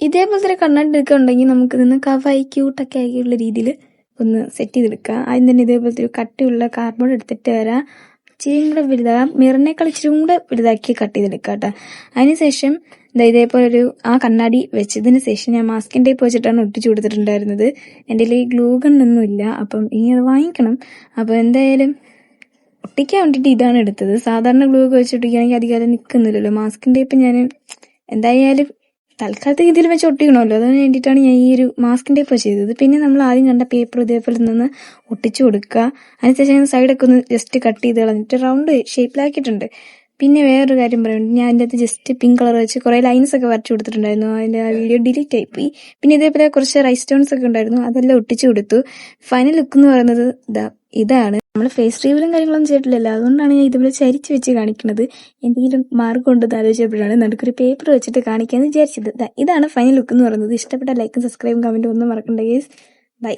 ഇതേപോലത്തെ ഒരു കണ്ണാടി എടുക്കുകയുണ്ടെങ്കിൽ നമുക്ക് നിന്ന് കവായി ക്യൂട്ടൊക്കെ ആക്കിയുള്ള രീതിയിൽ ഒന്ന് സെറ്റ് ചെയ്തെടുക്കാം. ആദ്യം തന്നെ ഇതേപോലത്തെ ഒരു കട്ടിയുള്ള കാർഡ്ബോർഡ് എടുത്തിട്ട് വരാം. ഇച്ചിരിയും കൂടെ വലുതാകാം, മിററിനേക്കാൾ ഇച്ചിരിയും കൂടെ വലുതാക്കി കട്ട് ചെയ്തെടുക്കാം കേട്ടോ. അതിനുശേഷം ഇതേപോലെ ഒരു ആ കണ്ണാടി വെച്ചതിന് ശേഷം ഞാൻ മാസ്കിൻ ടേപ്പ് വെച്ചിട്ടാണ് ഒട്ടിച്ചു കൊടുത്തിട്ടുണ്ടായിരുന്നത്. എൻ്റെ കയ്യിൽ ഈ ഗ്ലൂ ഗണ്ണൊന്നും ഇല്ല, അപ്പം ഇനി അത് വാങ്ങിക്കണം. അപ്പോൾ എന്തായാലും ഒട്ടിക്കാൻ വേണ്ടിയിട്ട് ഇതാണ് എടുത്തത്. സാധാരണ ഗ്ലൂ ഒക്കെ വെച്ച് ഒട്ടിക്കുകയാണെങ്കിൽ അധികം നിൽക്കുന്നില്ലല്ലോ. മാസ്കിൻ ടേപ്പ് ഞാൻ എന്തായാലും തൽക്കാലത്തേക്ക് ഇതിൽ വെച്ച് ഒട്ടിക്കണമല്ലോ, അതിന് വേണ്ടിയിട്ടാണ് ഞാൻ ഈ ഒരു മാസ്കിൻ ടേപ്പ് ചെയ്തത്. പിന്നെ നമ്മൾ ആദ്യം കണ്ട പേപ്പർ ഇതേപോലെ നിന്ന് ഒട്ടിച്ചു കൊടുക്കുക. അതിനുശേഷം സൈഡൊക്കെ ഒന്ന് ജസ്റ്റ് കട്ട് ചെയ്ത് കളഞ്ഞിട്ട് റൗണ്ട് ഷേപ്പിലാക്കിയിട്ടുണ്ട്. പിന്നെ വേറൊരു കാര്യം പറയുന്നുണ്ട്, ഞാൻ അതിൻ്റെ അകത്ത് ജസ്റ്റ് പിങ്ക് കളർ വെച്ച് കുറേ ലൈൻസ് ഒക്കെ വരച്ചു കൊടുത്തിട്ടുണ്ടായിരുന്നു. അതിൻ്റെ ആ വീഡിയോ ഡിലീറ്റ് ആയിപ്പോയി. പിന്നെ ഇതേപോലെ കുറച്ച് റൈസ് സ്റ്റോൺസ് ഒക്കെ ഉണ്ടായിരുന്നു, അതെല്ലാം ഒട്ടിച്ചു കൊടുത്തു. ഫൈനൽ ലുക്ക് എന്ന് പറയുന്നത് ഇതാണ്. നമ്മൾ ഫേസ് റിവീലും കാര്യങ്ങളൊന്നും ചെയ്തിട്ടില്ലല്ലോ, അതുകൊണ്ടാണ് ഞാൻ ഇതുപോലെ ചരിച്ച് വെച്ച് കാണിക്കുന്നത്. എന്തെങ്കിലും മാർഗം ഉണ്ടെന്ന് ആലോചിച്ചപ്പോഴാണ് നടുക്കൊരു പേപ്പർ വെച്ചിട്ട് കാണിക്കാമെന്ന് വിചാരിച്ചത്. ഇതാണ് ഫൈനൽ ലുക്ക് എന്ന് പറയുന്നത്. ഇഷ്ടപ്പെട്ട ലൈക്കും സബ്സ്ക്രൈബും കമൻറ്റും ഒന്നും മറക്കണ്ട ഗൈസ്. ബൈ.